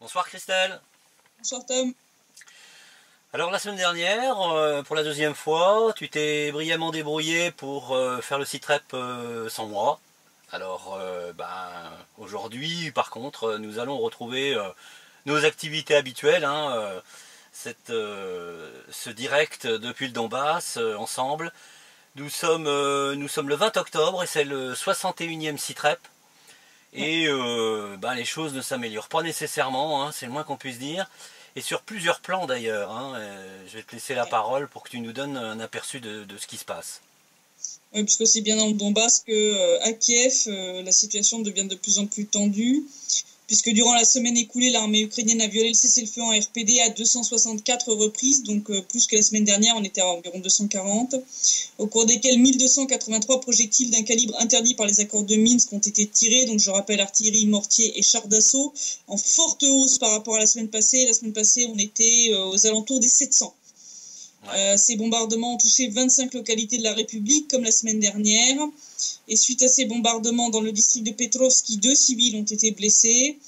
Bonsoir Christelle. Bonsoir Tom. Alors la semaine dernière, pour la deuxième fois, tu t'es brillamment débrouillé pour faire le site rep sans moi. Alors aujourd'hui par contre nous allons retrouver nos activités habituelles, hein, ce direct depuis le Donbass ensemble. Nous sommes le 20 octobre et c'est le 61e site rep. Et les choses ne s'améliorent pas nécessairement, hein, c'est le moins qu'on puisse dire. Et sur plusieurs plans d'ailleurs, hein, je vais te laisser la parole pour que tu nous donnes un aperçu de ce qui se passe. Oui, puisque c'est bien dans le Donbass qu'à Kiev, la situation devient de plus en plus tendue, puisque durant la semaine écoulée, l'armée ukrainienne a violé le cessez-le-feu en RPD à 264 reprises, donc plus que la semaine dernière, on était à environ 240, au cours desquels 1283 projectiles d'un calibre interdit par les accords de Minsk ont été tirés, donc je rappelle artillerie, mortier et chars d'assaut, en forte hausse par rapport à la semaine passée. La semaine passée, on était aux alentours des 700. Ces bombardements ont touché 25 localités de la République, comme la semaine dernière. Et suite à ces bombardements dans le district de Petrovski, 2 civils ont été blessés.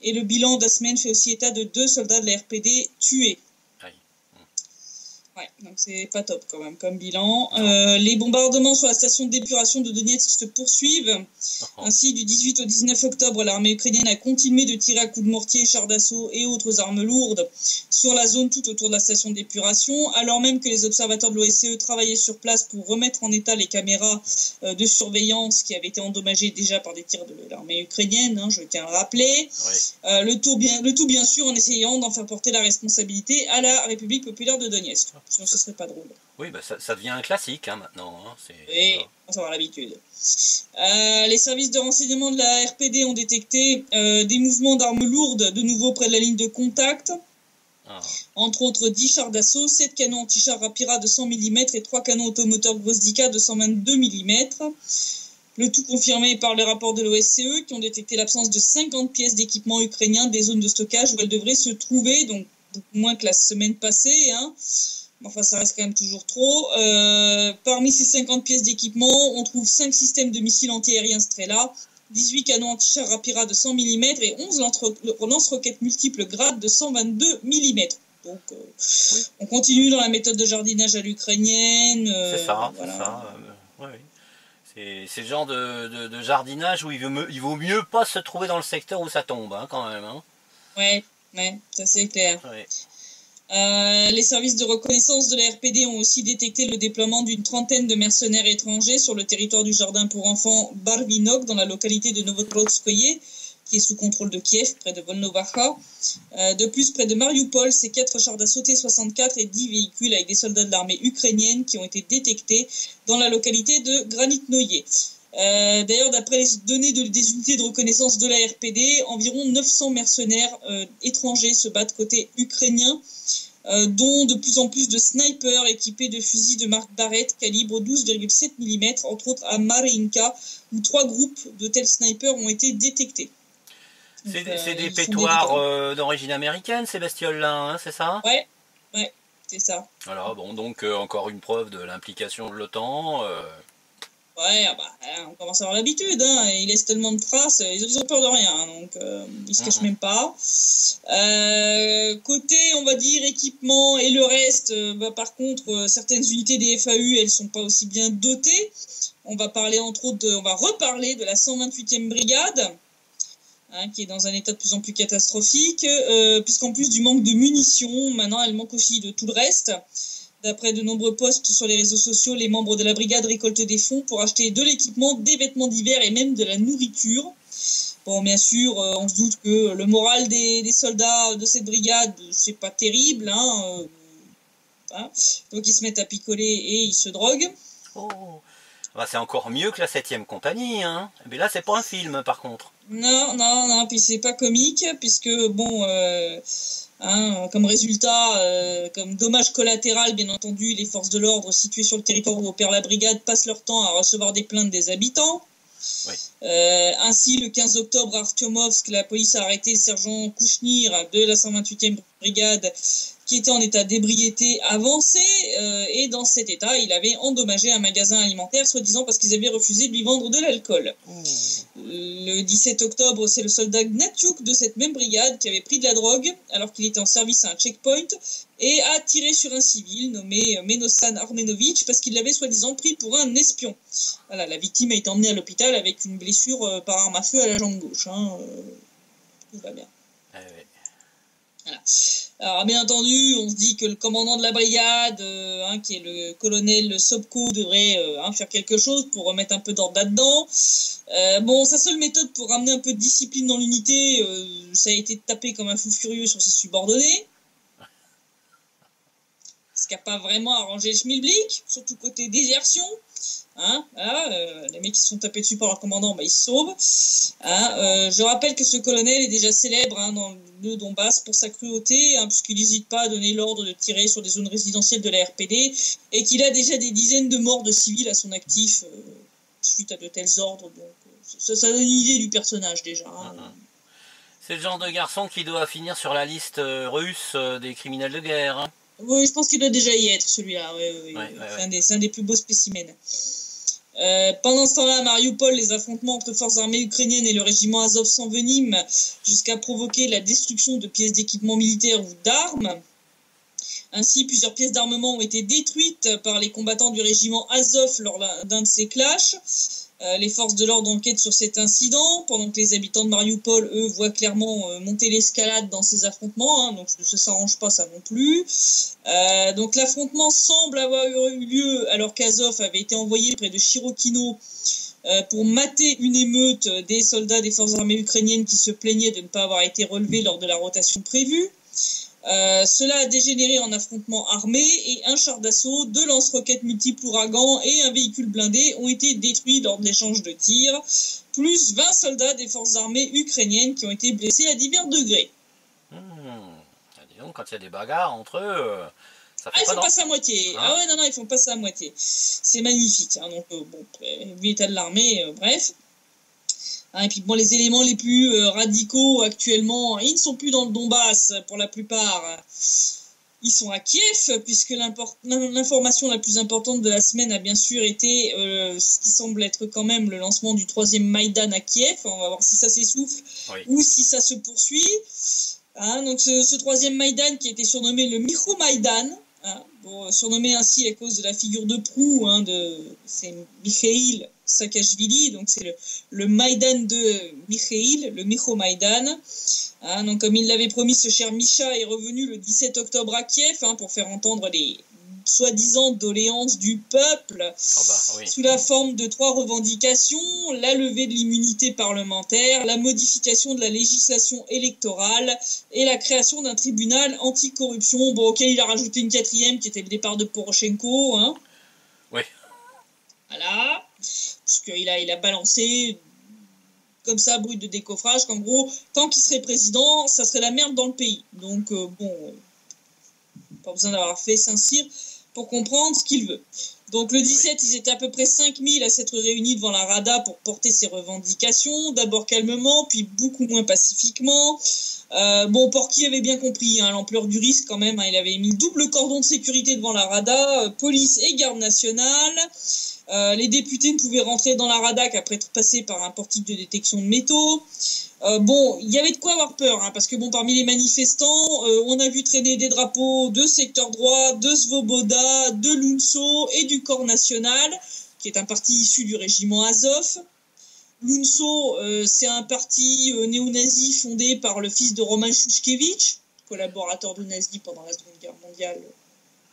Et le bilan de la semaine fait aussi état de 2 soldats de la RPD tués. Ouais, donc c'est pas top quand même comme bilan. Les bombardements sur la station d'épuration de Donetsk se poursuivent. Ainsi, du 18 au 19 octobre, l'armée ukrainienne a continué de tirer à coups de mortier, chars d'assaut et autres armes lourdes sur la zone tout autour de la station d'épuration, alors même que les observateurs de l'OSCE travaillaient sur place pour remettre en état les caméras de surveillance qui avaient été endommagées déjà par des tirs de l'armée ukrainienne, hein, je tiens à le rappeler. Oui. Le tout bien sûr en essayant d'en faire porter la responsabilité à la République populaire de Donetsk. Sinon, ce serait pas drôle. Oui, ça devient un classique hein, maintenant. Hein, oui, on va avoir l'habitude. Les services de renseignement de la RPD ont détecté des mouvements d'armes lourdes de nouveau près de la ligne de contact. Entre autres 10 chars d'assaut, 7 canons anti-chars Rapira de 100 mm et 3 canons automoteurs Gvozdika de 122 mm. Le tout confirmé par les rapports de l'OSCE qui ont détecté l'absence de 50 pièces d'équipement ukrainien des zones de stockage où elles devraient se trouver, donc beaucoup moins que la semaine passée, hein. Enfin, ça reste quand même toujours trop. Parmi ces 50 pièces d'équipement, on trouve 5 systèmes de missiles antiaériens Strela, 18 canons anti-chars Rapira de 100 mm et 11 lance-roquettes multiples Grad de 122 mm. Donc, oui. On continue dans la méthode de jardinage à l'ukrainienne. C'est ça, voilà. C'est ça. Oui. C'est le genre de jardinage où il vaut mieux pas se trouver dans le secteur où ça tombe, hein, quand même. Hein. Ouais, ça c'est clair. Ouais. Les services de reconnaissance de la RPD ont aussi détecté le déploiement d'une trentaine de mercenaires étrangers sur le territoire du jardin pour enfants Barvinok, dans la localité de Novotrodskoye, qui est sous contrôle de Kiev, près de Volnovacha. De plus, près de Mariupol, c'est 4 chars d'assaut T-64 et 10 véhicules avec des soldats de l'armée ukrainienne qui ont été détectés dans la localité de Granitnoye. D'ailleurs, d'après les données des unités de reconnaissance de la RPD, environ 900 mercenaires étrangers se battent côté ukrainien, dont de plus en plus de snipers équipés de fusils de marque Barrett calibre 12,7 mm, entre autres à Marinka, où 3 groupes de tels snipers ont été détectés. C'est des pétoires d'origine américaine, ces bestioles-là, hein, c'est ça? Ouais, c'est ça. Voilà, bon, donc encore une preuve de l'implication de l'OTAN. Ouais, on commence à avoir l'habitude, hein. Ils laissent tellement de traces, ils ont peur de rien, hein, donc ils se cachent même pas. Côté, on va dire, équipement et le reste, par contre, certaines unités des FAU, elles sont pas aussi bien dotées. On va parler entre autres, on va reparler de la 128e brigade, hein, qui est dans un état de plus en plus catastrophique, puisqu'en plus du manque de munitions, maintenant elle manque aussi de tout le reste. D'après de nombreux posts sur les réseaux sociaux, les membres de la brigade récoltent des fonds pour acheter de l'équipement, des vêtements d'hiver et même de la nourriture. Bon, bien sûr, on se doute que le moral des soldats de cette brigade, c'est pas terrible, hein, donc ils se mettent à picoler et ils se droguent. Oh, c'est encore mieux que la 7e compagnie, hein. Mais là, c'est pas un film, par contre. Non, puis c'est pas comique, puisque, bon... comme résultat, comme dommage collatéral, bien entendu, les forces de l'ordre situées sur le territoire où opère la brigade passent leur temps à recevoir des plaintes des habitants. Oui. Ainsi, le 15 octobre à Artyomovsk, la police a arrêté le sergent Kouchnir de la 128e brigade qui était en état d'ébriété avancé, et dans cet état, il avait endommagé un magasin alimentaire, soi-disant parce qu'ils avaient refusé de lui vendre de l'alcool. Le 17 octobre, c'est le soldat Gnatiuk de cette même brigade qui avait pris de la drogue alors qu'il était en service à un checkpoint et a tiré sur un civil nommé Menosan Armenovic parce qu'il l'avait soi-disant pris pour un espion. Voilà, la victime a été emmenée à l'hôpital avec une blessure par arme à feu à la jambe gauche. Tout va bien. Voilà. Alors bien entendu, on se dit que le commandant de la brigade, qui est le colonel Sobko, devrait faire quelque chose pour remettre un peu d'ordre là-dedans. Sa seule méthode pour ramener un peu de discipline dans l'unité, ça a été de taper comme un fou furieux sur ses subordonnés. Ce qui n'a pas vraiment arrangé le schmilblick, surtout côté désertion. Les mecs qui se sont tapés dessus par leur commandant, ils se sauvent. Je rappelle que ce colonel est déjà célèbre dans le Donbass pour sa cruauté, puisqu'il n'hésite pas à donner l'ordre de tirer sur des zones résidentielles de la RPD et qu'il a déjà des dizaines de morts de civils à son actif suite à de tels ordres. Donc, ça donne une idée du personnage déjà. C'est le genre de garçon qui doit finir sur la liste russe des criminels de guerre. Oui, je pense qu'il doit déjà y être, celui-là. C'est un des plus beaux spécimens. Pendant ce temps-là, à Mariupol, les affrontements entre forces armées ukrainiennes et le régiment Azov s'enveniment jusqu'à provoquer la destruction de pièces d'équipement militaire ou d'armes. Ainsi, plusieurs pièces d'armement ont été détruites par les combattants du régiment Azov lors d'un de ces clashs. Les forces de l'ordre enquêtent sur cet incident, pendant que les habitants de Mariupol, eux, voient clairement monter l'escalade dans ces affrontements, donc ça ne s'arrange pas ça non plus. Donc l'affrontement semble avoir eu lieu alors qu'Azov avait été envoyé près de Chirokino pour mater une émeute des soldats des forces armées ukrainiennes qui se plaignaient de ne pas avoir été relevés lors de la rotation prévue. Cela a dégénéré en affrontement armé et un char d'assaut, 2 lance-roquettes multiples ouragans et un véhicule blindé ont été détruits lors de l'échange de tirs, plus 20 soldats des forces armées ukrainiennes qui ont été blessés à divers degrés. Disons, quand il y a des bagarres entre eux, ça fait ils font pas ça à moitié. Ils font pas ça à moitié. C'est magnifique. Donc, vu l'état de l'armée, bref. Et puis les éléments les plus radicaux actuellement, ils ne sont plus dans le Donbass pour la plupart. Ils sont à Kiev, puisque l'information la plus importante de la semaine a bien sûr été ce qui semble être quand même le lancement du 3e Maïdan à Kiev. On va voir si ça s'essouffle ou si ça se poursuit. Donc ce 3e Maïdan qui a été surnommé le Micho-Maïdan, surnommé ainsi à cause de la figure de proue c'est Mikhail Saakashvili, donc c'est le Maïdan de Mikhail, le Micho-Maïdan. Donc comme il l'avait promis, ce cher Misha est revenu le 17 octobre à Kiev pour faire entendre les soi-disant doléances du peuple sous la forme de 3 revendications: la levée de l'immunité parlementaire, la modification de la législation électorale et la création d'un tribunal anticorruption, auquel il a rajouté une 4e qui était le départ de Poroshenko. Oui. Voilà, puisqu'il a balancé comme ça, brut de décoffrage, qu'en gros, tant qu'il serait président, ça serait la merde dans le pays. Donc, pas besoin d'avoir fait Saint-Cyr pour comprendre ce qu'il veut. Donc, le 17, ils étaient à peu près 5000 à s'être réunis devant la Rada pour porter ces revendications, d'abord calmement, puis beaucoup moins pacifiquement. Porky avait bien compris l'ampleur du risque quand même. Il avait mis double cordon de sécurité devant la Rada, police et garde nationale. Les députés ne pouvaient rentrer dans la Rada qu'après être passés par un portique de détection de métaux. Il y avait de quoi avoir peur, parce que parmi les manifestants, on a vu traîner des drapeaux de secteur droit, de Svoboda, de l'UNSO et du Corps National, qui est un parti issu du régiment Azov. L'UNSO, c'est un parti néo-nazi fondé par le fils de Roman Shushkevich, collaborateur de nazi pendant la Seconde Guerre mondiale.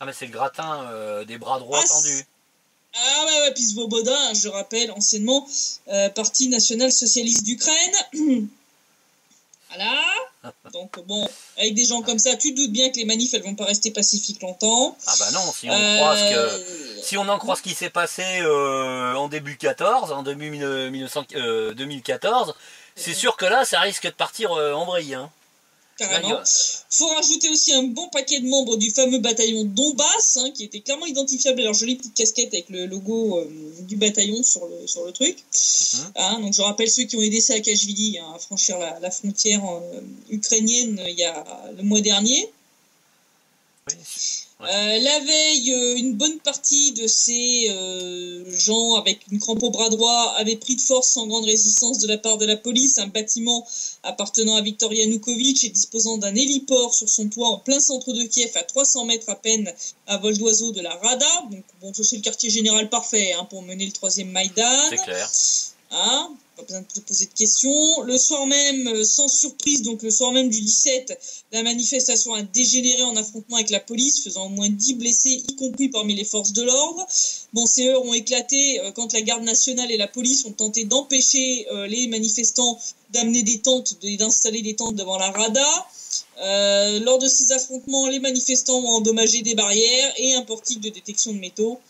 Mais c'est le gratin des bras droits tendus. Puis Svoboda, je rappelle, anciennement Parti national socialiste d'Ukraine. Voilà. Donc avec des gens comme ça, tu te doutes bien que les manifs, elles vont pas rester pacifiques longtemps. Non, si on en croit ce qui s'est passé en début 2014, c'est sûr que là, ça risque de partir en vrille. carrément. Faut rajouter aussi un bon paquet de membres du fameux bataillon Donbass, qui était clairement identifiable à leur jolie petite casquette avec le logo du bataillon sur le truc. Donc je rappelle ceux qui ont aidé Saakashvili à franchir la frontière ukrainienne il y a le mois dernier. Oui. La veille, une bonne partie de ces gens avec une crampe au bras droit avaient pris de force sans grande résistance de la part de la police un bâtiment appartenant à Viktor Yanukovych et disposant d'un héliport sur son toit en plein centre de Kiev à 300 mètres à peine à vol d'oiseau de la Rada. Donc bon, c'est le quartier général parfait pour mener le troisième Maïdan. C'est clair. Pas besoin de te poser de questions. Le soir même, sans surprise, donc le soir même du 17, la manifestation a dégénéré en affrontement avec la police, faisant au moins 10 blessés, y compris parmi les forces de l'ordre. Bon, ces heurts ont éclaté quand la garde nationale et la police ont tenté d'empêcher les manifestants d'amener des tentes et d'installer des tentes devant la Rada. Lors de ces affrontements, les manifestants ont endommagé des barrières et un portique de détection de métaux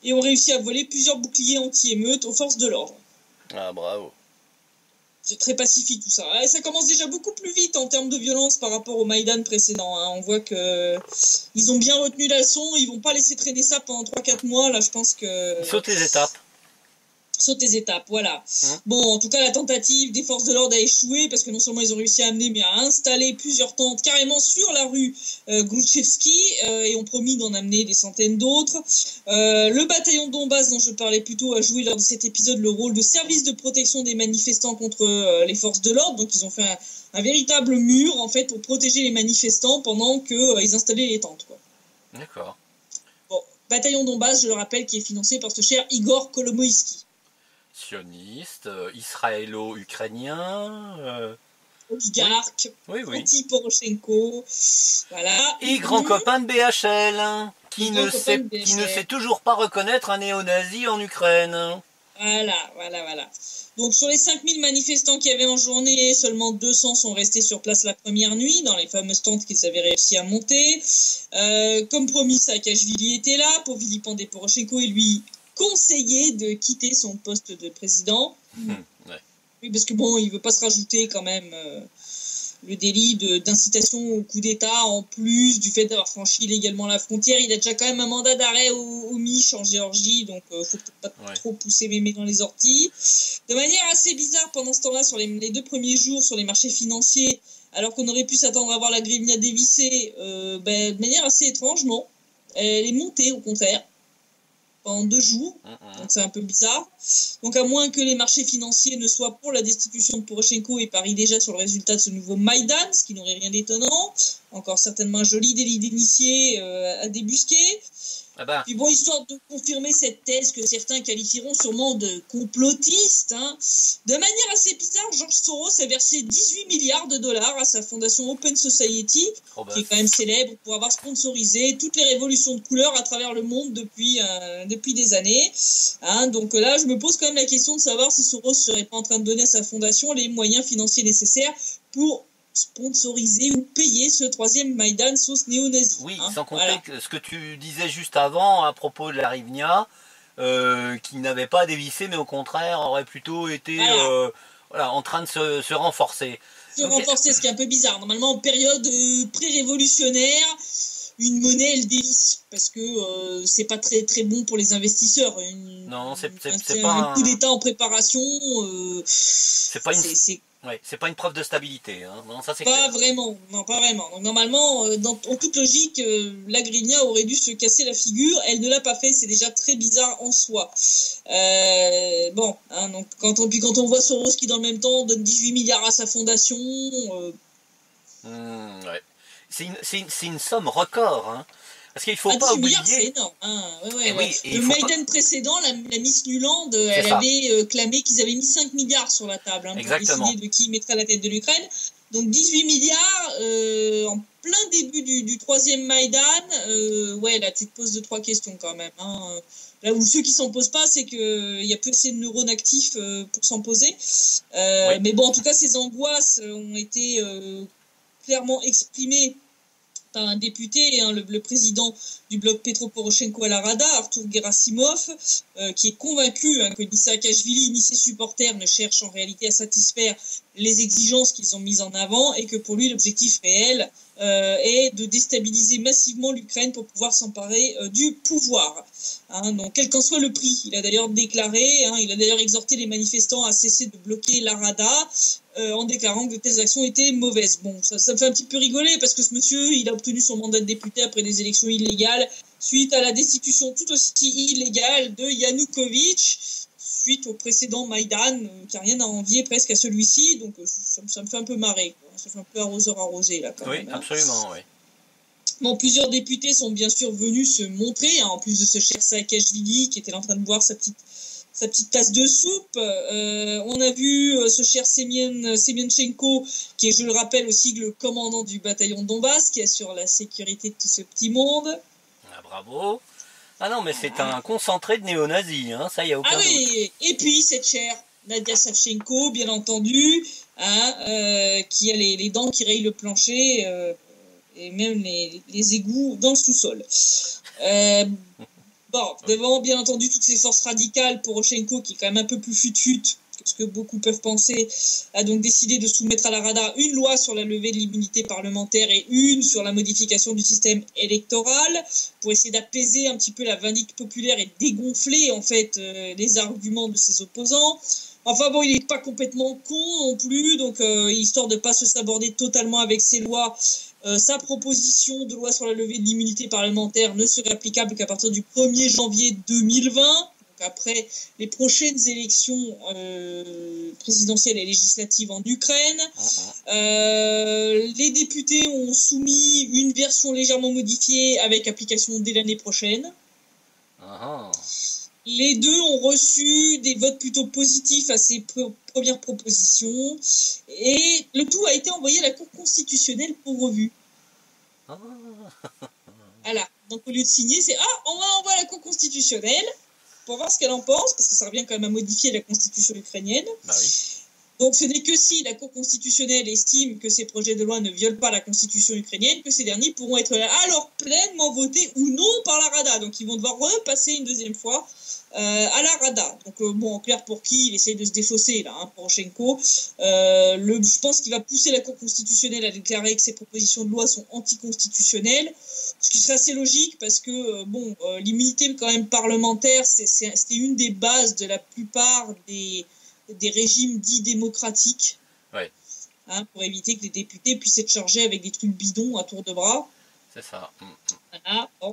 et ont réussi à voler plusieurs boucliers anti-émeutes aux forces de l'ordre. Ah, bravo. C'est très pacifique tout ça. Et ça commence déjà beaucoup plus vite en termes de violence par rapport au Maïdan précédent. On voit que ils ont bien retenu la leçon. Ils vont pas laisser traîner ça pendant 3-4 mois. Là, je pense que... Ils sautent les étapes. Saute les étapes, voilà. Bon, en tout cas, la tentative des forces de l'ordre a échoué parce que non seulement ils ont réussi à amener, mais à installer plusieurs tentes carrément sur la rue Grushevski et ont promis d'en amener des centaines d'autres. Le bataillon de Donbass, dont je parlais plus tôt, a joué lors de cet épisode le rôle de service de protection des manifestants contre les forces de l'ordre. Donc, ils ont fait un véritable mur, en fait, pour protéger les manifestants pendant qu'ils installaient les tentes, quoi. D'accord. Bon, bataillon Donbass, je le rappelle, qui est financé par ce cher Igor Kolomoïski. Sioniste, israélo-ukrainien, oligarque, oui. anti-Poroshenko, voilà. Et grand copain de BHL, qui ne sait toujours pas reconnaître un néo-nazi en Ukraine. Voilà. Donc sur les 5000 manifestants qu'il y avait en journée, seulement 200 sont restés sur place la première nuit, dans les fameuses tentes qu'ils avaient réussi à monter. Comme promis, Saakashvili était là pour vilipender Poroshenko et lui conseiller de quitter son poste de président. Ouais. Oui, parce que bon, il veut pas se rajouter quand même le délit d'incitation au coup d'État en plus du fait d'avoir franchi illégalement la frontière. Il a déjà quand même un mandat d'arrêt au Mich en Géorgie, donc faut peut-être pas trop pousser mémé dans les orties. De manière assez bizarre, pendant ce temps-là, sur les 2 premiers jours sur les marchés financiers, alors qu'on aurait pu s'attendre à voir la grivnia dévissée, de manière assez étrange, non. Elle est montée au contraire. Pendant 2 jours, donc c'est un peu bizarre. Donc à moins que les marchés financiers ne soient pour la destitution de Poroshenko et parient déjà sur le résultat de ce nouveau Maïdan, ce qui n'aurait rien d'étonnant. Encore certainement un joli délit d'initié à débusquer. Puis bon, histoire de confirmer cette thèse que certains qualifieront sûrement de complotiste, de manière assez bizarre, George Soros a versé 18 milliards de dollars à sa fondation Open Society, qui est quand même célèbre pour avoir sponsorisé toutes les révolutions de couleurs à travers le monde depuis des années. Donc là, je me pose quand même la question de savoir si Soros serait pas en train de donner à sa fondation les moyens financiers nécessaires pour sponsoriser ou payer ce troisième Maïdan sauce néo-nazi. Oui, sans compter ce que tu disais juste avant à propos de la Rivnia, qui n'avait pas dévissé, mais au contraire aurait plutôt été en train de se renforcer. Renforcer, ce qui est un peu bizarre. Normalement, en période pré-révolutionnaire, une monnaie, elle dévisse, parce que c'est pas très très bon pour les investisseurs. C'est pas un coup d'État en préparation. C'est pas une preuve de stabilité. Non, ça c'est pas clair. Vraiment, non, pas vraiment. Donc normalement, en toute logique, la Grigna aurait dû se casser la figure. Elle ne l'a pas fait. C'est déjà très bizarre en soi. Donc quand on voit Soros qui dans le même temps donne 18 milliards à sa fondation. C'est une somme record. Parce qu'il ne faut pas oublier... c'est énorme. Le Maïdan précédent, la Miss Nuland, elle avait clamé qu'ils avaient mis 5 milliards sur la table pour décider de qui mettrait la tête de l'Ukraine. Donc 18 milliards en plein début du troisième Maïdan. Là tu te poses 2-3 questions quand même. Là où ceux qui s'en posent pas, c'est qu'il y a peu assez de neurones actifs pour s'en poser. Mais bon, en tout cas, ces angoisses ont été clairement exprimées certain député, hein, le président du bloc Petro Poroshenko à la Rada, Artur Gerasimov, qui est convaincu que ni Saakashvili ni ses supporters ne cherchent en réalité à satisfaire les exigences qu'ils ont mises en avant et que pour lui l'objectif réel est de déstabiliser massivement l'Ukraine pour pouvoir s'emparer du pouvoir. Hein, donc quel qu'en soit le prix. Il a d'ailleurs déclaré, il a d'ailleurs exhorté les manifestants à cesser de bloquer la Rada en déclarant que de telles actions étaient mauvaises. Bon, ça me fait un petit peu rigoler parce que ce monsieur, il a obtenu son mandat de député après des élections illégales suite à la destitution tout aussi illégale de Yanukovych, suite au précédent Maïdan, qui n'a rien à envier presque à celui-ci, donc ça me fait un peu marrer, quoi. Ça fait un peu arroseur arrosé, là, quand même. Oui, absolument, oui. Bon, plusieurs députés sont bien sûr venus se montrer, en plus de ce cher Saakashvili, qui était en train de boire sa petite tasse de soupe. On a vu ce cher Semyonchenko, qui est, je le rappelle, aussi le commandant du bataillon Donbass, qui assure la sécurité de tout ce petit monde. Ah, bravo. Ah non, mais c'est un concentré de néo-nazis, hein, ça, il n'y a aucun doute. Ah oui, et puis cette chère Nadia Savchenko, bien entendu, qui a les dents qui rayent le plancher, et même les égouts dans le sous-sol. Devant, bien entendu, toutes ces forces radicales, Poroshenko, qui est quand même un peu plus fut-fut que ce que beaucoup peuvent penser, a donc décidé de soumettre à la Rada une loi sur la levée de l'immunité parlementaire et une sur la modification du système électoral pour essayer d'apaiser un petit peu la vindicte populaire et dégonfler en fait les arguments de ses opposants. Enfin bon, il n'est pas complètement con non plus, donc histoire de ne pas se saborder totalement avec ces lois, sa proposition de loi sur la levée de l'immunité parlementaire ne serait applicable qu'à partir du 1er janvier 2020. Donc après les prochaines élections présidentielles et législatives en Ukraine. Les députés ont soumis une version légèrement modifiée avec application dès l'année prochaine. Les deux ont reçu des votes plutôt positifs à ces premières propositions et le tout a été envoyé à la Cour constitutionnelle pour revue. Voilà. Donc au lieu de signer, c'est on va envoyer à la Cour constitutionnelle pour voir ce qu'elle en pense, parce que ça revient quand même à modifier la constitution ukrainienne. Bah oui. Donc ce n'est que si la Cour constitutionnelle estime que ces projets de loi ne violent pas la constitution ukrainienne que ces derniers pourront être alors pleinement votés ou non par la Rada. Donc ils vont devoir repasser une deuxième fois à la Rada. Donc en clair, pour qui il essaye de se défausser là, Poroshenko. Je pense qu'il va pousser la Cour constitutionnelle à déclarer que ces propositions de loi sont anticonstitutionnelles, ce qui serait assez logique parce que l'immunité quand même parlementaire, c'était une des bases de la plupart des régimes dits démocratiques, ouais. Pour éviter que les députés puissent être chargés avec des trucs bidons à tour de bras. C'est ça. Voilà, bon.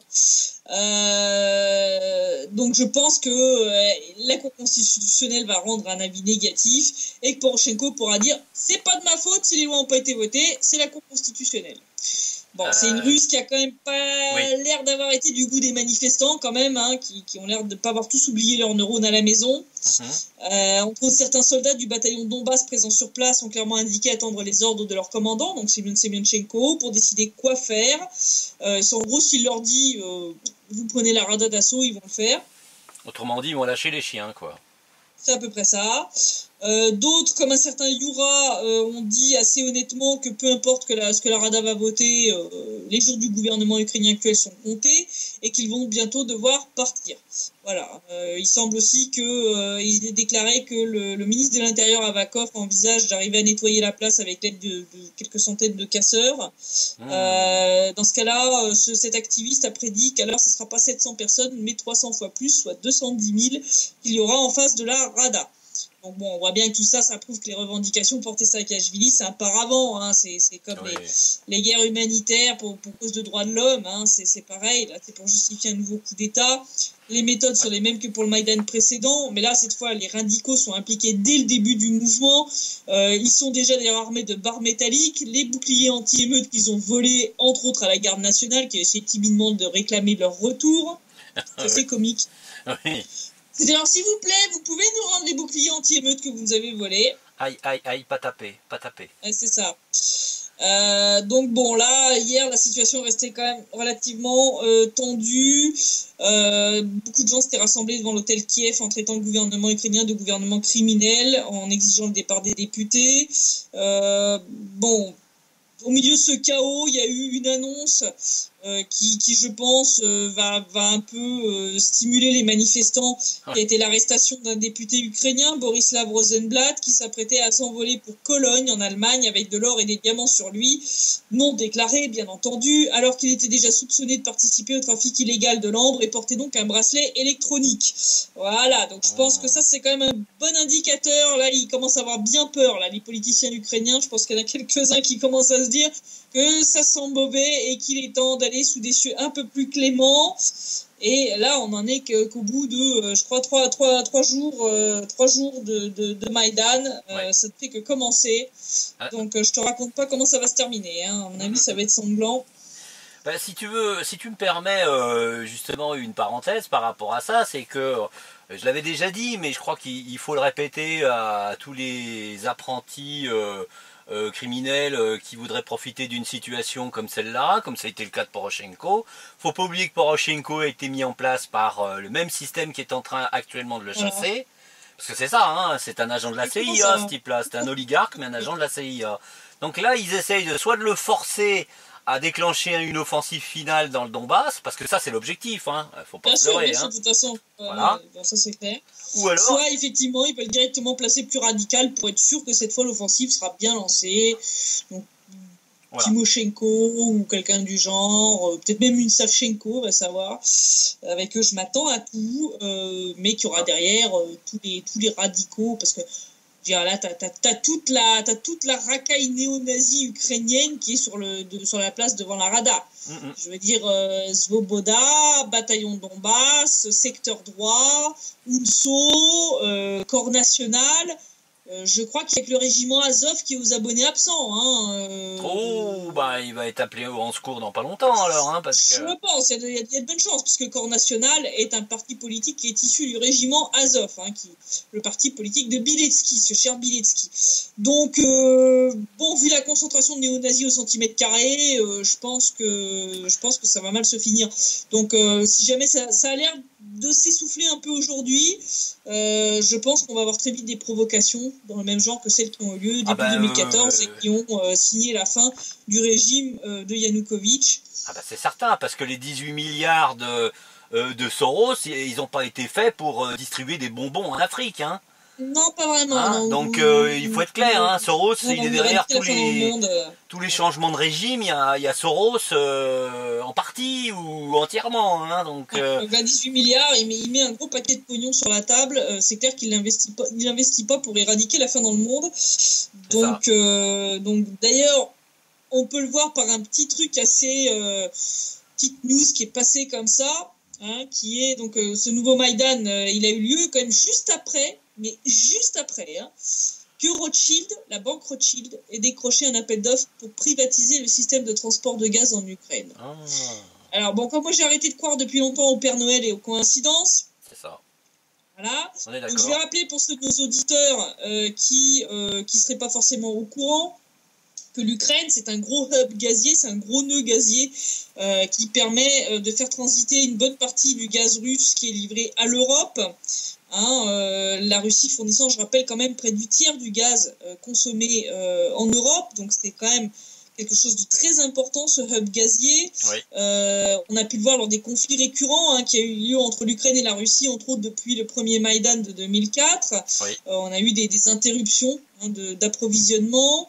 Donc je pense que la Cour constitutionnelle va rendre un avis négatif et que Poroshenko pourra dire c'est pas de ma faute si les lois n'ont pas été votées, c'est la Cour constitutionnelle. Bon, c'est une ruse qui a quand même pas l'air d'avoir été du goût des manifestants quand même, qui ont l'air de ne pas avoir tous oublié leurs neurones à la maison. Entre autres, certains soldats du bataillon Donbass présents sur place ont clairement indiqué attendre les ordres de leur commandant, donc Semyonchenko, pour décider quoi faire. En gros, s'il leur dit vous prenez la Rada d'assaut, ils vont le faire. Autrement dit, ils vont lâcher les chiens, quoi. C'est à peu près ça. D'autres, comme un certain Yura, ont dit assez honnêtement que peu importe ce que la Rada va voter, les jours du gouvernement ukrainien actuel sont comptés et qu'ils vont bientôt devoir partir. Voilà. Il semble aussi qu'il ait déclaré que le ministre de l'Intérieur, Avakov, envisage d'arriver à nettoyer la place avec l'aide de quelques centaines de casseurs. Dans ce cas-là, cet activiste a prédit qu'alors ce ne sera pas 700 personnes, mais 300 fois plus, soit 210 000 qu'il y aura en face de la Rada. Donc on voit bien que tout ça, ça prouve que les revendications portées Saakashvili, c'est un paravent, c'est comme les guerres humanitaires pour cause de droits de l'homme, c'est pareil, là c'est pour justifier un nouveau coup d'État. Les méthodes sont les mêmes que pour le Maïdan précédent, mais là cette fois les radicaux sont impliqués dès le début du mouvement, ils sont déjà d'ailleurs armés de barres métalliques, les boucliers anti-émeutes qu'ils ont volés entre autres à la garde nationale qui a essayé timidement de réclamer leur retour, c'est assez comique. Oui. C'est-à-dire, s'il vous plaît, vous pouvez nous rendre les boucliers anti-émeutes que vous nous avez volés. Aïe, aïe, aïe, pas taper. C'est ça. Donc bon, là, hier, la situation restait quand même relativement tendue. Beaucoup de gens s'étaient rassemblés devant l'hôtel Kiev en traitant le gouvernement ukrainien de gouvernement criminel, en exigeant le départ des députés. au milieu de ce chaos, il y a eu une annonce qui je pense, va un peu stimuler les manifestants, qui a été l'arrestation d'un député ukrainien, Borislav Rosenblatt, qui s'apprêtait à s'envoler pour Cologne, en Allemagne, avec de l'or et des diamants sur lui, non déclaré, bien entendu, alors qu'il était déjà soupçonné de participer au trafic illégal de l'ambre et portait donc un bracelet électronique. Voilà, donc je pense que ça, c'est quand même un bon indicateur. Là, ils commencent à avoir bien peur, là, les politiciens ukrainiens. Je pense qu'il y en a quelques-uns qui commencent à se dire que ça sent mauvais et qu'il est temps d'aller sous des cieux un peu plus cléments. Et là, on en est qu'au bout de, je crois, trois jours de Maïdan. Ça ne fait que commencer. Donc, je te raconte pas comment ça va se terminer. Hein. À mon avis, ça va être sanglant. Bah, si tu me permets justement une parenthèse par rapport à ça, c'est que je l'avais déjà dit, mais je crois qu'il faut le répéter à tous les apprentis criminels qui voudraient profiter d'une situation comme celle-là, comme ça a été le cas de Poroshenko. Faut pas oublier que Poroshenko a été mis en place par le même système qui est en train actuellement de le chasser. Parce que c'est ça, hein, c'est un agent de la CIA, ce type-là. C'est un oligarque, mais un agent de la CIA. Donc là, ils essayent soit de le forcer à déclencher une offensive finale dans le Donbass, parce que ça c'est l'objectif, hein. Faut pas se leurrer. Bien sûr, de toute façon, voilà. Ça c'est clair. Ou alors, soit effectivement ils veulent directement placer plus radical pour être sûr que cette fois l'offensive sera bien lancée. Donc, Timoshenko ou quelqu'un du genre, peut-être même une Savchenko, on va savoir. Avec eux, je m'attends à tout, mais qu'il y aura derrière tous les radicaux, parce que là, t'as toute la racaille néo-nazie ukrainienne qui est sur la place devant la Rada. Je veux dire, Svoboda, Bataillon Donbass, Secteur droit, UNSO, Corps national. Je crois qu'il y a que le régiment Azov qui est aux abonnés absents. Il va être appelé au secours dans pas longtemps alors. Hein, parce que... Je pense, il y a de bonnes chances, puisque le Corps national est un parti politique qui est issu du régiment Azov, le parti politique de Biletsky, ce cher Biletsky. Donc, vu la concentration de néo-nazis au centimètre carré, je pense que ça va mal se finir. Donc, si jamais ça a l'air de s'essouffler un peu aujourd'hui, je pense qu'on va avoir très vite des provocations dans le même genre que celles qui ont eu lieu début 2014 et qui ont signé la fin du régime de Yanukovych. C'est certain, parce que les 18 milliards de Soros, ils n'ont pas été faits pour distribuer des bonbons en Afrique. Hein. Non, pas vraiment. Donc il faut être clair, hein, Soros, il est derrière tous les changements de régime, il y a Soros en partie ou entièrement. Hein, donc, 18 milliards, il met un gros paquet de pognon sur la table, c'est clair qu'il n'investit pas pour éradiquer la faim dans le monde. Donc d'ailleurs, on peut le voir par un petit truc assez... petite news qui est passée comme ça, qui est donc ce nouveau Maïdan, il a eu lieu quand même juste après, que Rothschild, la banque Rothschild, ait décroché un appel d'offres pour privatiser le système de transport de gaz en Ukraine. Alors comme moi j'ai arrêté de croire depuis longtemps au Père Noël et aux coïncidences. C'est ça. Voilà. Donc je vais rappeler pour ceux de nos auditeurs qui seraient pas forcément au courant que l'Ukraine, c'est un gros hub gazier, c'est un gros nœud gazier qui permet de faire transiter une bonne partie du gaz russe qui est livré à l'Europe. La Russie fournissant, je rappelle, quand même près du tiers du gaz consommé en Europe, donc c'est quand même quelque chose de très important, ce hub gazier. Oui. On a pu le voir lors des conflits récurrents qui a eu lieu entre l'Ukraine et la Russie, entre autres depuis le premier Maïdan de 2004. Oui. On a eu des interruptions d'approvisionnement.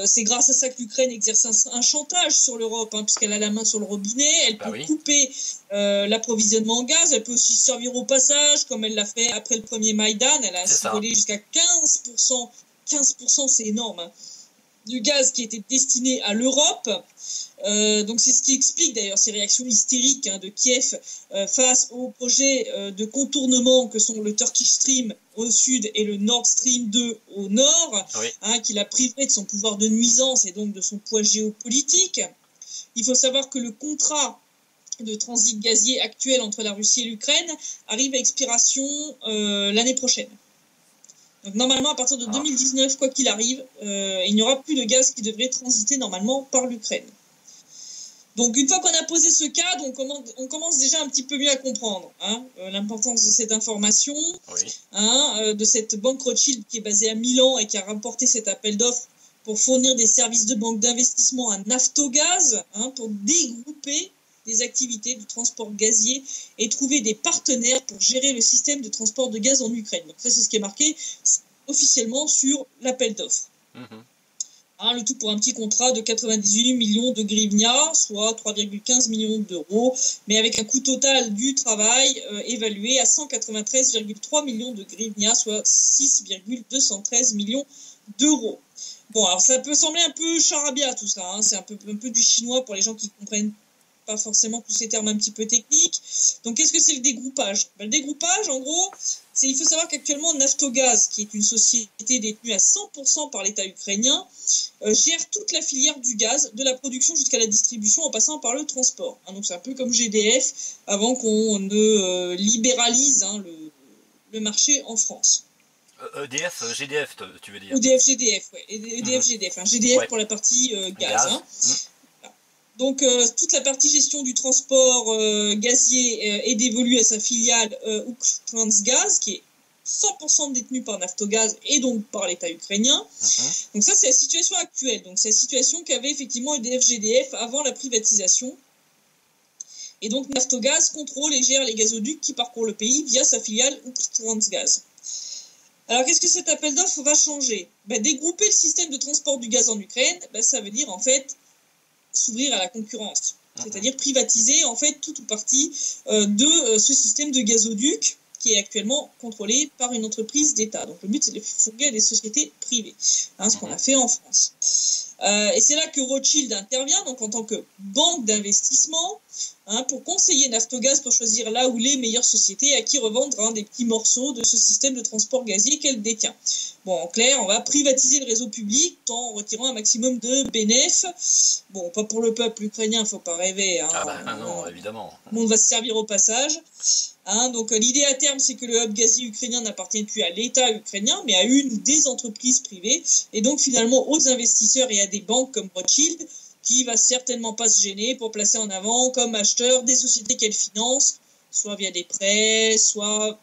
C'est grâce à ça que l'Ukraine exerce un chantage sur l'Europe, puisqu'elle a la main sur le robinet, elle peut couper l'approvisionnement en gaz, elle peut aussi servir au passage, comme elle l'a fait après le premier Maïdan, elle a volé jusqu'à 15%, 15% c'est énorme, du gaz qui était destiné à l'Europe. Donc c'est ce qui explique d'ailleurs ces réactions hystériques de Kiev face aux projets de contournement que sont le Turkish Stream au sud et le Nord Stream 2 au nord, qui l'a privé de son pouvoir de nuisance et donc de son poids géopolitique. Il faut savoir que le contrat de transit gazier actuel entre la Russie et l'Ukraine arrive à expiration l'année prochaine. Donc normalement, à partir de 2019, quoi qu'il arrive, il n'y aura plus de gaz qui devrait transiter normalement par l'Ukraine. Donc une fois qu'on a posé ce cadre, on commence déjà un petit peu mieux à comprendre l'importance de cette information, de cette banque Rothschild qui est basée à Milan et qui a remporté cet appel d'offres pour fournir des services de banque d'investissement à Naftogaz, pour dégrouper des activités de transport gazier et trouver des partenaires pour gérer le système de transport de gaz en Ukraine. Donc ça, c'est ce qui est marqué officiellement sur l'appel d'offres. Le tout pour un petit contrat de 98 millions de hryvnia, soit 3,15 millions d'euros, mais avec un coût total du travail évalué à 193,3 millions de hryvnia, soit 6,213 millions d'euros. Bon, alors ça peut sembler un peu charabia tout ça, c'est un peu du chinois pour les gens qui comprennent pas forcément tous ces termes un petit peu techniques. Donc qu'est-ce que c'est le dégroupage ? Le dégroupage, en gros, il faut savoir qu'actuellement Naftogaz, qui est une société détenue à 100% par l'État ukrainien, gère toute la filière du gaz, de la production jusqu'à la distribution en passant par le transport. Donc c'est un peu comme GDF avant qu'on ne libéralise le marché en France. EDF, GDF, tu veux dire ? EDF, GDF, ouais. EDF, GDF. GDF pour la partie gaz. Donc, toute la partie gestion du transport gazier est dévolue à sa filiale Uktrtransgaz, qui est 100% détenue par Naftogaz et donc par l'État ukrainien. Donc ça, c'est la situation actuelle. Donc, c'est la situation qu'avait effectivement EDF-GDF avant la privatisation. Et donc, Naftogaz contrôle et gère les gazoducs qui parcourent le pays via sa filiale Uktrtransgaz. Alors, qu'est-ce que cet appel d'offres va changer ? Dégrouper le système de transport du gaz en Ukraine, ça veut dire en fait s'ouvrir à la concurrence, c'est-à-dire privatiser en fait tout ou partie de ce système de gazoduc qui est actuellement contrôlé par une entreprise d'État. Donc le but, c'est de fourguer à des sociétés privées, ce qu'on a fait en France. Et c'est là que Rothschild intervient, donc en tant que banque d'investissement, pour conseiller Naftogaz pour choisir là où les meilleures sociétés à qui revendre des petits morceaux de ce système de transport gazier qu'elle détient. Bon, en clair, on va privatiser le réseau public en retirant un maximum de bénéfices. Bon, pas pour le peuple ukrainien, faut pas rêver. Non, évidemment. Le monde va se servir au passage. Donc l'idée à terme, c'est que le hub gazier ukrainien n'appartienne plus à l'État ukrainien, mais à une ou des entreprises privées, et donc finalement aux investisseurs et à des banques comme Rothschild, qui va certainement pas se gêner pour placer en avant comme acheteur des sociétés qu'elle finance, soit via des prêts, soit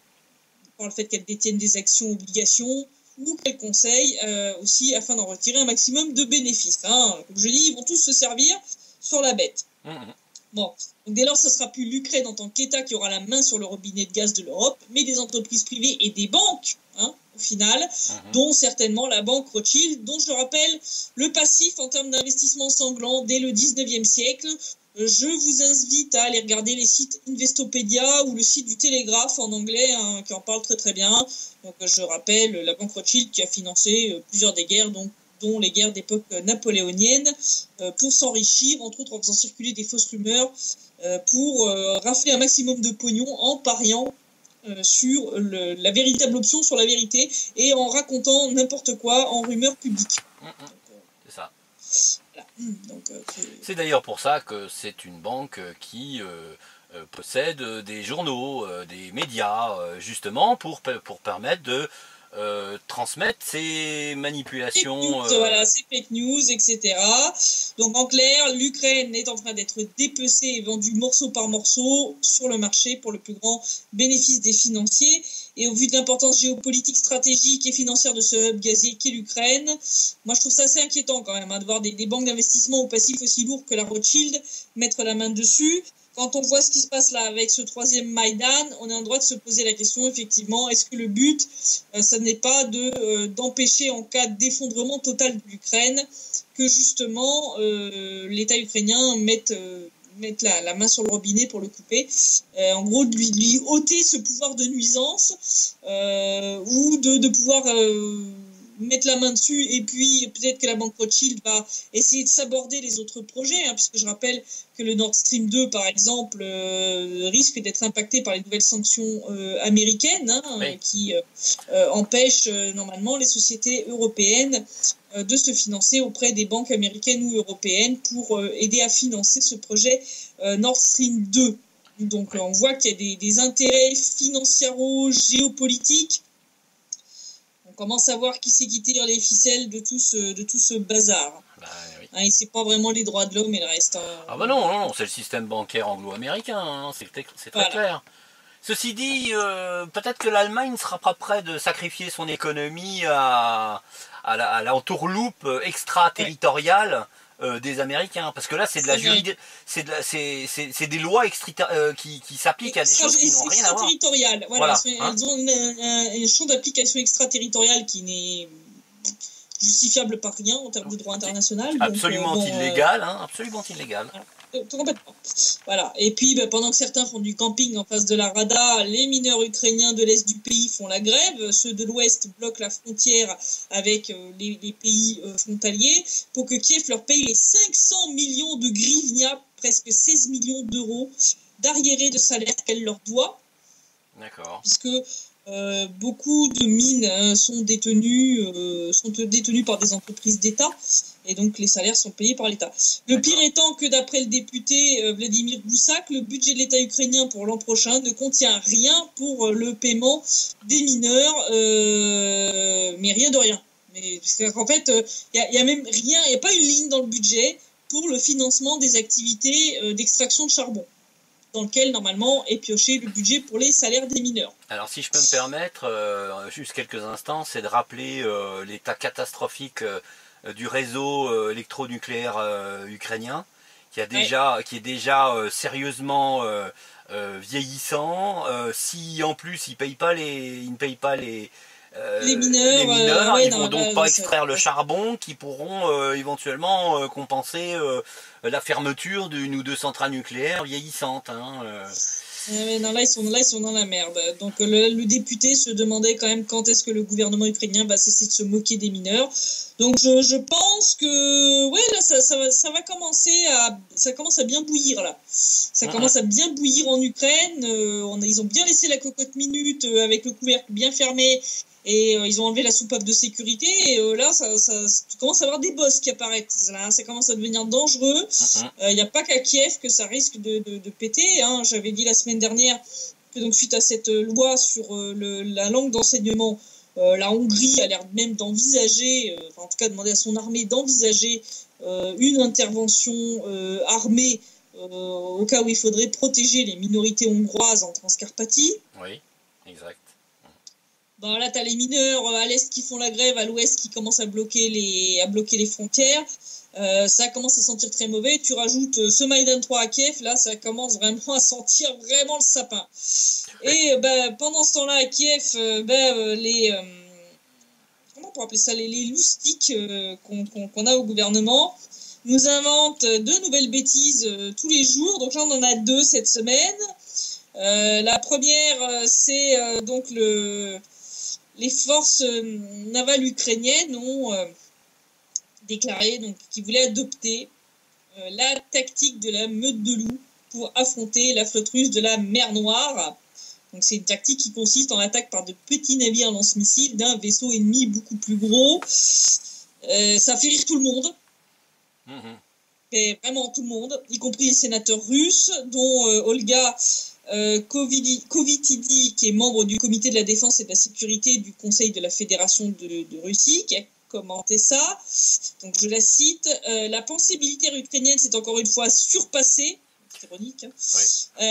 par le fait qu'elles détiennent des actions, obligations, ou qu'elles conseillent aussi afin d'en retirer un maximum de bénéfices. Comme je dis, ils vont tous se servir sur la bête. Bon, donc dès lors, ce ne sera plus l'Ukraine en tant qu'État qui aura la main sur le robinet de gaz de l'Europe, mais des entreprises privées et des banques, au final, dont certainement la banque Rothschild, dont je rappelle le passif en termes d'investissement sanglant dès le 19e siècle. Je vous invite à aller regarder les sites Investopedia ou le site du Télégraphe en anglais, qui en parle très très bien. Donc je rappelle la banque Rothschild qui a financé plusieurs des guerres, dont les guerres d'époque napoléonienne, pour s'enrichir, entre autres en faisant circuler des fausses rumeurs, pour rafler un maximum de pognon en pariant sur la véritable option, sur la vérité, et en racontant n'importe quoi en rumeurs publiques. C'est ça. Voilà. C'est d'ailleurs pour ça que c'est une banque qui possède des journaux, des médias, justement, pour permettre de transmettre ces manipulations. Ces fake news, etc. Donc en clair, l'Ukraine est en train d'être dépecée et vendue morceau par morceau sur le marché pour le plus grand bénéfice des financiers. Et au vu de l'importance géopolitique, stratégique et financière de ce hub gazier qu'est l'Ukraine, moi je trouve ça assez inquiétant quand même, de voir des banques d'investissement au passif aussi lourds que la Rothschild mettre la main dessus. Quand on voit ce qui se passe là avec ce troisième Maïdan, on est en droit de se poser la question, effectivement, est-ce que le but, ça n'est pas d'empêcher en cas d'effondrement total de l'Ukraine que justement l'État ukrainien mette la main sur le robinet pour le couper, en gros de lui ôter ce pouvoir de nuisance, ou de pouvoir mettre la main dessus, et puis peut-être que la banque Rothschild va essayer de s'aborder les autres projets, puisque je rappelle que le Nord Stream 2 par exemple risque d'être impacté par les nouvelles sanctions américaines, qui empêchent normalement les sociétés européennes de se financer auprès des banques américaines ou européennes pour aider à financer ce projet Nord Stream 2. Donc on voit qu'il y a des intérêts financiero-géopolitiques. On commence à voir qui c'est qui tire les ficelles de tout ce bazar. Et c'est pas vraiment les droits de l'homme et le reste. Non, c'est le système bancaire anglo-américain, c'est très clair. Ceci dit, peut-être que l'Allemagne ne sera pas prête de sacrifier son économie à l'entourloupe extraterritoriale des Américains, parce que là c'est de la juridiction, c'est des lois qui s'appliquent à des choses qui n'ont rien à voir. Extraterritoriales, voilà. Elles ont un champ d'application extraterritorial qui n'est justifiable par rien en termes de droit international. Absolument illégal, absolument illégal. Complètement. Voilà. Et puis, pendant que certains font du camping en face de la Rada, les mineurs ukrainiens de l'Est du pays font la grève. Ceux de l'Ouest bloquent la frontière avec les pays frontaliers pour que Kiev leur paye les 500 millions de grivnia, presque 16 millions d'euros, d'arriérés de salaire qu'elle leur doit. D'accord. Puisque beaucoup de mines sont détenues par des entreprises d'État. Et donc, les salaires sont payés par l'État. Le pire étant que, d'après le député Vladimir Boussak, le budget de l'État ukrainien pour l'an prochain ne contient rien pour le paiement des mineurs, mais rien de rien. En fait, il n'y a même rien, il n'y a pas une ligne dans le budget pour le financement des activités d'extraction de charbon, dans lequel, normalement, est pioché le budget pour les salaires des mineurs. Alors, si je peux me permettre, juste quelques instants, c'est de rappeler l'état catastrophique du réseau électronucléaire ukrainien, qui est déjà sérieusement vieillissant. Si en plus ils ne payent pas les mineurs, ils vont donc pas extraire le charbon, qui pourront éventuellement compenser la fermeture d'une ou deux centrales nucléaires vieillissantes. Non, là, ils sont dans la merde. Donc, le député se demandait quand même quand est-ce que le gouvernement ukrainien va cesser de se moquer des mineurs. Donc, je pense que, ouais, là, ça commence à bien bouillir, là. Ça commence à bien bouillir en Ukraine. Ils ont bien laissé la cocotte minute avec le couvercle bien fermé. Et ils ont enlevé la soupape de sécurité. Et là, tu commences à avoir des boss qui apparaissent. Là, ça commence à devenir dangereux. Il n'y a pas qu'à Kiev que ça risque de péter. J'avais dit la semaine dernière que, donc, suite à cette loi sur la langue d'enseignement, la Hongrie a l'air même d'envisager, en tout cas demander à son armée d'envisager une intervention armée au cas où il faudrait protéger les minorités hongroises en Transcarpathie. Oui, exact. Bon, là, tu as les mineurs à l'est qui font la grève, à l'ouest qui commencent à bloquer les frontières. Ça commence à sentir très mauvais. Tu rajoutes ce Maïdan 3 à Kiev, là, ça commence vraiment à sentir vraiment le sapin. Et pendant ce temps-là, à Kiev, comment on pourrait appeler ça, les loustiques qu'on a au gouvernement nous inventent de nouvelles bêtises tous les jours. Donc là, on en a 2 cette semaine. La première, c'est donc les forces navales ukrainiennes ont déclaré qu'ils voulaient adopter la tactique de la meute de loups pour affronter la flotte russe de la mer Noire. Donc c'est une tactique qui consiste en l'attaque par de petits navires lance-missiles d'un vaisseau ennemi beaucoup plus gros. Ça fait rire tout le monde. Et vraiment tout le monde, y compris les sénateurs russes, dont Olga Kovitidi, qui est membre du comité de la défense et de la sécurité du Conseil de la Fédération de Russie, qui a commenté ça. Donc je la cite, la pensée militaire ukrainienne s'est encore une fois surpassée. C'est ironique. Oui.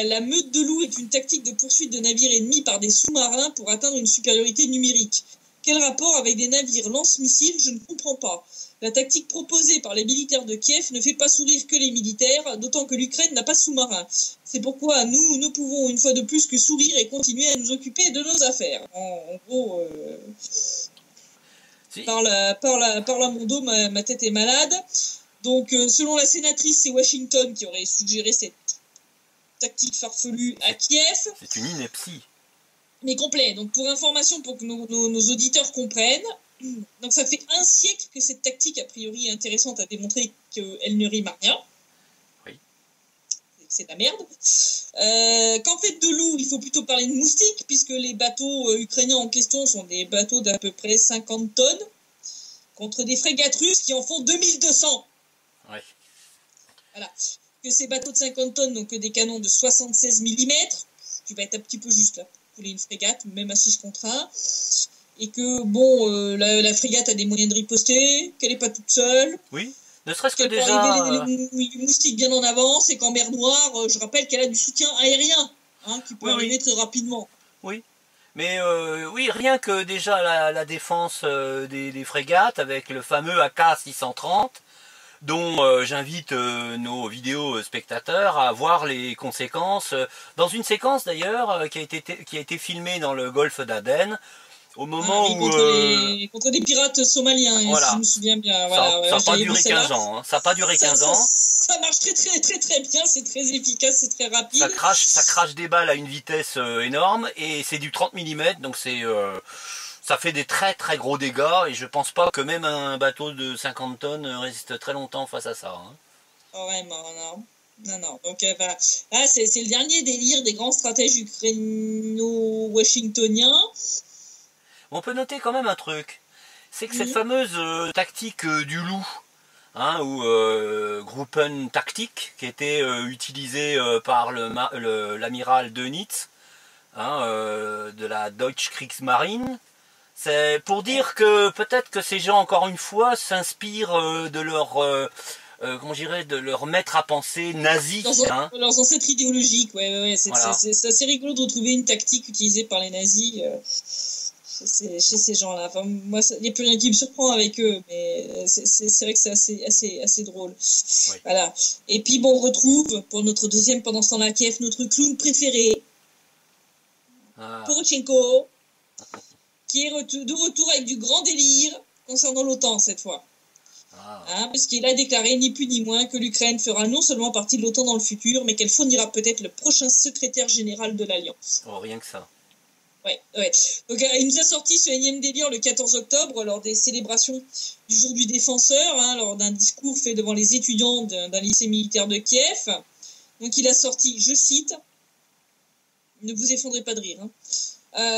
La meute de loups est une tactique de poursuite de navires ennemis par des sous-marins pour atteindre une supériorité numérique. Quel rapport avec des navires lance-missiles? Je ne comprends pas. La tactique proposée par les militaires de Kiev ne fait pas sourire que les militaires, d'autant que l'Ukraine n'a pas de sous-marins. C'est pourquoi nous ne pouvons une fois de plus que sourire et continuer à nous occuper de nos affaires. En gros, par la mon dos, ma tête est malade. Donc, selon la sénatrice, c'est Washington qui aurait suggéré cette tactique farfelue à Kiev. C'est une ineptie. Mais complet. Donc, pour information, pour que nos auditeurs comprennent, donc ça fait 1 siècle que cette tactique, a priori, est intéressante à démontrer qu'elle ne rime à rien. Oui. C'est de la merde. Qu'en fait de loup, il faut plutôt parler de moustiques, puisque les bateaux ukrainiens en question sont des bateaux d'à peu près 50 tonnes, contre des frégates russes qui en font 2200. Oui. Voilà. Que ces bateaux de 50 tonnes n'ont que des canons de 76 mm, tu vas être un petit peu juste là, pour une frégate, même à 6 contre 1. Et que, bon, la frégate a des moyens de riposter, qu'elle n'est pas toute seule. Oui, ne serait-ce que qu'elle déjà... les moustiques bien en avance, et qu'en mer Noire, je rappelle qu'elle a du soutien aérien. hein, qui peut arriver très rapidement. Oui. Mais oui, rien que déjà la défense des frégates avec le fameux AK-630, dont j'invite nos vidéos spectateurs à voir les conséquences, dans une séquence d'ailleurs qui a été filmée dans le golfe d'Aden, au moment où... Contre des pirates somaliens, voilà. si je me souviens bien. Ça n'a pas duré 15 ans. Hein. Ça n'a pas duré 15 ans. Ça marche très très très très bien, c'est très efficace, c'est très rapide. Ça crache des balles à une vitesse énorme, et c'est du 30 mm, donc ça fait des très très gros dégâts, et je pense pas que même un bateau de 50 tonnes résiste très longtemps face à ça. Hein. Oh, vraiment, non. Donc là, c'est le dernier délire des grands stratèges ukraino-washingtoniens. On peut noter quand même un truc, c'est que cette fameuse tactique du loup, hein, ou Gruppentaktik, qui était utilisée par l'amiral Dönitz, hein, de la Deutsche Kriegsmarine, c'est pour dire que peut-être que ces gens, encore une fois, s'inspirent de leur... de leur maître à penser nazi. Leurs ancêtres idéologiques, ouais. C'est assez rigolo de retrouver une tactique utilisée par les nazis chez ces gens-là. Enfin, moi, il n'y a plus rien qui me surprend avec eux, mais c'est vrai que c'est assez drôle. Oui. Voilà. Et puis, bon, on retrouve, pour notre deuxième pendant ce temps-là, Kiev, notre clown préféré, Poroshenko, qui est de retour avec du grand délire concernant l'OTAN cette fois. Hein, parce qu'il a déclaré ni plus ni moins que l'Ukraine fera non seulement partie de l'OTAN dans le futur, mais qu'elle fournira peut-être le prochain secrétaire général de l'Alliance. Oh, rien que ça. Ouais. Donc il nous a sorti ce énième délire le 14 octobre lors des célébrations du jour du défenseur, hein, lors d'un discours fait devant les étudiants d'un lycée militaire de Kiev. Donc il a sorti, je cite, ne vous effondrez pas de rire, hein.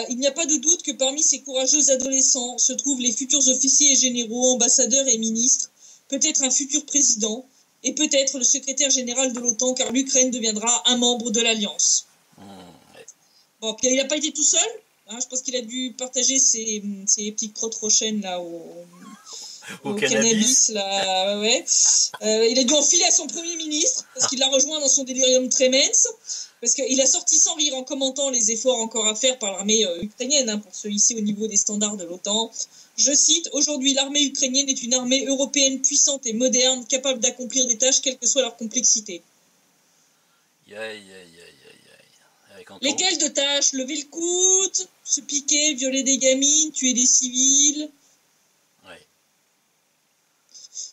Il n'y a pas de doute que parmi ces courageux adolescents se trouvent les futurs officiers et généraux, ambassadeurs et ministres, peut-être un futur président, et peut-être le secrétaire général de l'OTAN, car l'Ukraine deviendra un membre de l'Alliance. Bon, puis il n'a pas été tout seul, hein, je pense qu'il a dû partager ses petites crottes rochaines là au cannabis là, ouais. Il a dû enfiler à son premier ministre parce qu'il l'a rejoint dans son délirium tremens, parce qu'il a sorti sans rire en commentant les efforts encore à faire par l'armée ukrainienne, hein, pour se hisser au niveau des standards de l'OTAN. Je cite, aujourd'hui l'armée ukrainienne est une armée européenne puissante et moderne, capable d'accomplir des tâches quelle que soit leur complexité. Lesquelles de tâches? Lever le coude, se piquer, violer des gamines, tuer des civils?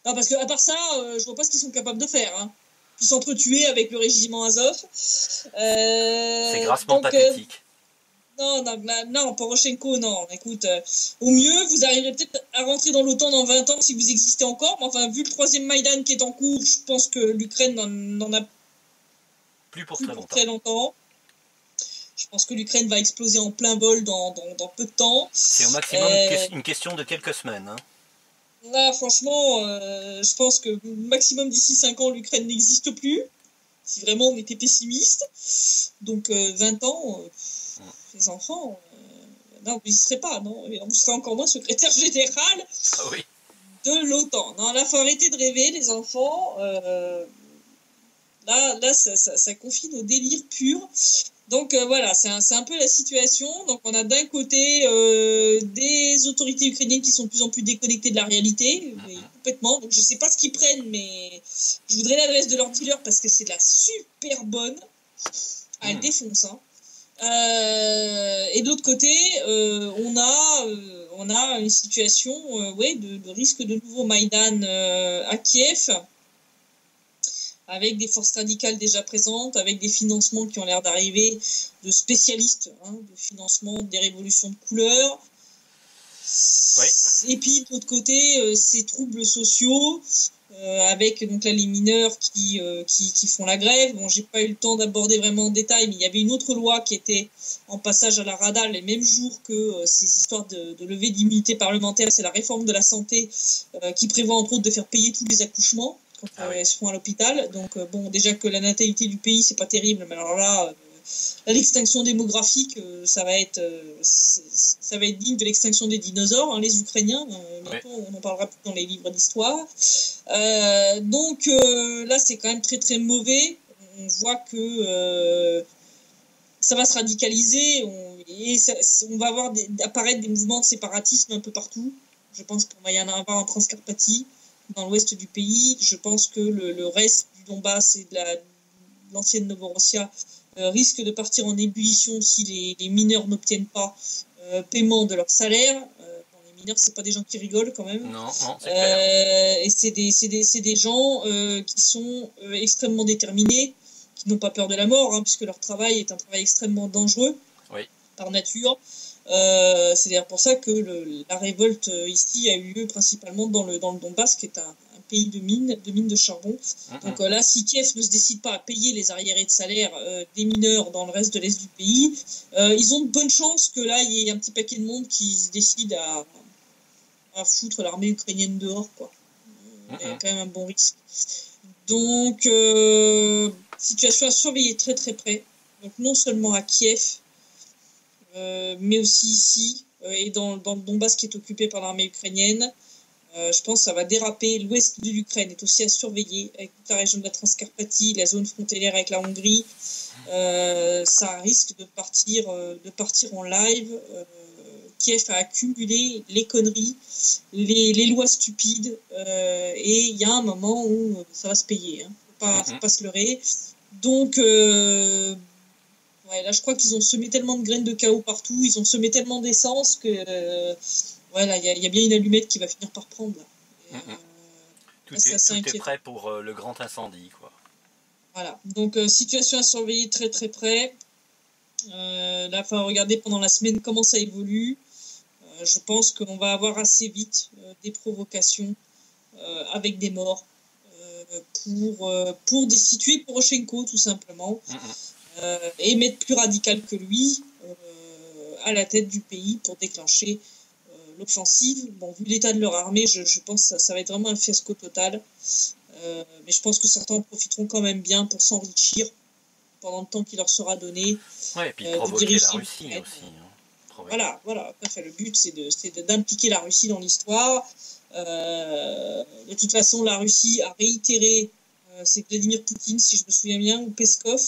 Non, parce que à part ça, je vois pas ce qu'ils sont capables de faire. Hein. Ils s'entretuer avec le régiment Azov. C'est grassement pathétique. Non, Poroshenko, non. Écoute, au mieux, vous arriverez peut-être à rentrer dans l'OTAN dans 20 ans si vous existez encore. Mais enfin, vu le troisième Maïdan qui est en cours, je pense que l'Ukraine n'en a plus pour très longtemps. Je pense que l'Ukraine va exploser en plein vol dans peu de temps. C'est au maximum une question de quelques semaines. Hein. Là, franchement, je pense que maximum d'ici 5 ans, l'Ukraine n'existe plus. Si vraiment on était pessimiste. Donc, 20 ans, les enfants, non, vous n'y serez pas, non. Vous serez encore moins secrétaire général de l'OTAN. Non, là, il faut arrêter de rêver, les enfants. Là, ça confine au délire pur. Donc voilà, c'est un peu la situation. Donc on a d'un côté des autorités ukrainiennes qui sont de plus en plus déconnectées de la réalité, complètement. Donc je sais pas ce qu'ils prennent, mais je voudrais l'adresse de leur dealer parce que c'est de la super bonne. Elle défonce. Hein. Et de l'autre côté, on a une situation de risque de nouveau Maïdan à Kiev, avec des forces radicales déjà présentes, avec des financements qui ont l'air d'arriver de spécialistes, de financement des révolutions de couleur. Oui. Et puis, de l'autre côté, ces troubles sociaux, avec donc là, les mineurs qui font la grève. Bon, j'ai pas eu le temps d'aborder vraiment en détail, mais il y avait une autre loi qui était en passage à la Rada les mêmes jours que ces histoires de levée d'immunité parlementaire. C'est la réforme de la santé qui prévoit entre autres de faire payer tous les accouchements quand elles se font à l'hôpital. Donc bon, déjà que la natalité du pays c'est pas terrible, mais alors là l'extinction démographique ça va être digne de l'extinction des dinosaures, les Ukrainiens, on en parlera plus dans les livres d'histoire. Donc là c'est quand même très très mauvais. On voit que ça va se radicaliser, on va avoir apparaître des mouvements de séparatisme un peu partout. Je pense qu'on va y en avoir en Transcarpathie, dans l'ouest du pays. Je pense que le reste du Donbass et de l'ancienne Novorossia risque de partir en ébullition si les mineurs n'obtiennent pas paiement de leur salaire. Les mineurs, c'est pas des gens qui rigolent quand même. Non, c'est clair. Et c'est des gens qui sont extrêmement déterminés, qui n'ont pas peur de la mort, puisque leur travail est un travail extrêmement dangereux par nature. C'est d'ailleurs pour ça que la révolte ici a eu lieu principalement dans le Donbass, qui est un pays de mines de charbon. Donc là, si Kiev ne se décide pas à payer les arriérés de salaire des mineurs dans le reste de l'est du pays, ils ont de bonnes chances que là, il y ait un petit paquet de monde qui se décide à foutre l'armée ukrainienne dehors, quoi. Il y a quand même un bon risque. Donc, situation à surveiller très très près. Donc non seulement à Kiev, mais aussi ici, et dans le Donbass qui est occupé par l'armée ukrainienne. Je pense que ça va déraper. L'ouest de l'Ukraine est aussi à surveiller, avec toute la région de la Transcarpathie, la zone frontalière avec la Hongrie. Ça risque de partir en live. Kiev a accumulé les conneries, les lois stupides, et il y a un moment où ça va se payer. Faut pas se leurrer. Donc, là, je crois qu'ils ont semé tellement de graines de chaos partout, ils ont semé tellement d'essence que là, il y a bien une allumette qui va finir par prendre. Là. Tout est prêt pour le grand incendie, quoi. Voilà. Donc, situation à surveiller très très près. Là, il va regarder pendant la semaine comment ça évolue. Je pense qu'on va avoir assez vite des provocations avec des morts pour destituer Poroshenko, tout simplement, et mettre plus radical que lui à la tête du pays pour déclencher l'offensive. Bon, vu l'état de leur armée, je pense que ça va être vraiment un fiasco total. Mais je pense que certains en profiteront quand même bien pour s'enrichir pendant le temps qui leur sera donné. Ouais, et puis provoquer la Russie aussi. Voilà. Le but, c'est d'impliquer la Russie dans l'histoire. De toute façon, la Russie a réitéré, c'est Vladimir Poutine, si je me souviens bien, ou Peskov,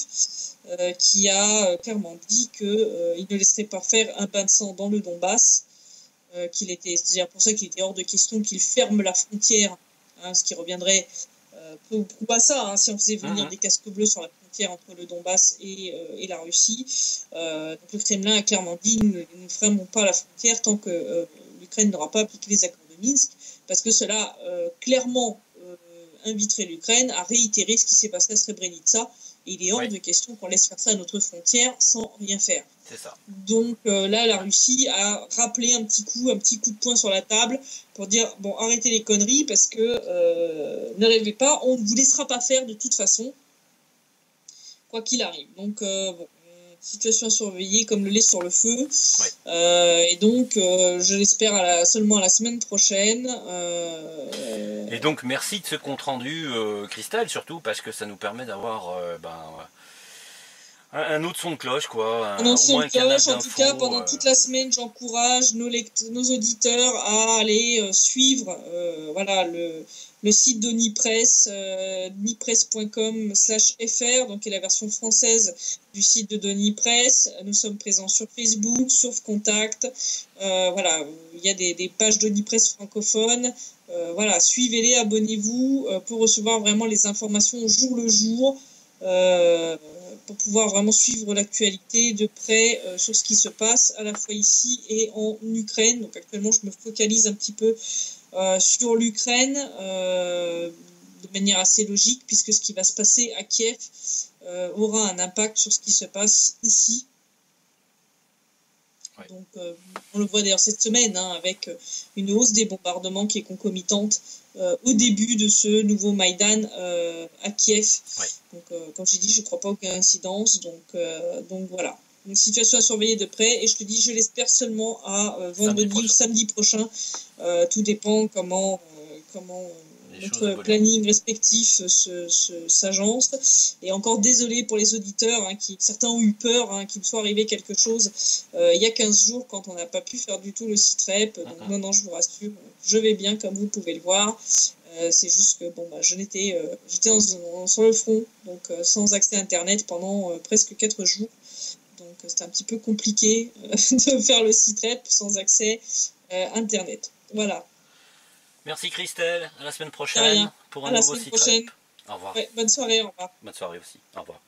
qui a clairement dit qu'il ne laisserait pas faire un bain de sang dans le Donbass. C'est-à-dire pour ça qu'il était hors de question qu'il ferme la frontière, ce qui reviendrait peu ou prou à ça, si on faisait venir des casques bleus sur la frontière entre le Donbass et la Russie. Donc le Kremlin a clairement dit nous ne fermerons pas la frontière tant que l'Ukraine n'aura pas appliqué les accords de Minsk, parce que cela clairement inviterait l'Ukraine à réitérer ce qui s'est passé à Srebrenica. Et il est hors de question qu'on laisse faire ça à notre frontière sans rien faire. C'est ça. Donc là, la Russie a rappelé un petit coup de poing sur la table pour dire bon, arrêtez les conneries parce que ne rêvez pas, on ne vous laissera pas faire de toute façon, quoi qu'il arrive. Donc situation à surveiller comme le lait sur le feu. Et donc, je l'espère seulement à la semaine prochaine. Et donc, merci de ce compte-rendu, Christelle, surtout parce que ça nous permet d'avoir un autre son de cloche, quoi. Un autre son de cloche, en tout cas, pendant toute la semaine, j'encourage nos auditeurs à aller suivre le site de Nipress, nipress.com/fr, donc qui est la version française du site de Nipress. Nous sommes présents sur Facebook, sur Contact. Il y a des pages de Nipress francophones. Suivez-les, abonnez-vous pour recevoir vraiment les informations au jour le jour. Pour pouvoir vraiment suivre l'actualité de près sur ce qui se passe à la fois ici et en Ukraine. Donc actuellement, je me focalise un petit peu sur l'Ukraine de manière assez logique, puisque ce qui va se passer à Kiev aura un impact sur ce qui se passe ici. Donc on le voit d'ailleurs cette semaine avec une hausse des bombardements qui est concomitante au début de ce nouveau Maïdan à Kiev. Donc comme j'ai dit, je ne crois pas aucune incidence. Donc voilà. Une situation à surveiller de près, et je te dis, je l'espère seulement à vendredi ou samedi prochain. Tout dépend comment notre planning respectif s'agence. Et encore désolé pour les auditeurs, certains ont eu peur qu'il me soit arrivé quelque chose il y a 15 jours quand on n'a pas pu faire du tout le site rep. Donc non, je vous rassure, je vais bien comme vous pouvez le voir. C'est juste que j'étais sur le front, donc sans accès à internet pendant presque 4 jours. Donc Donc c'était un petit peu compliqué de faire le site web sans accès Internet. Voilà. Merci Christelle, à la semaine prochaine pour un nouveau site web. Au revoir. Ouais, bonne soirée, au revoir. Bonne soirée aussi, au revoir.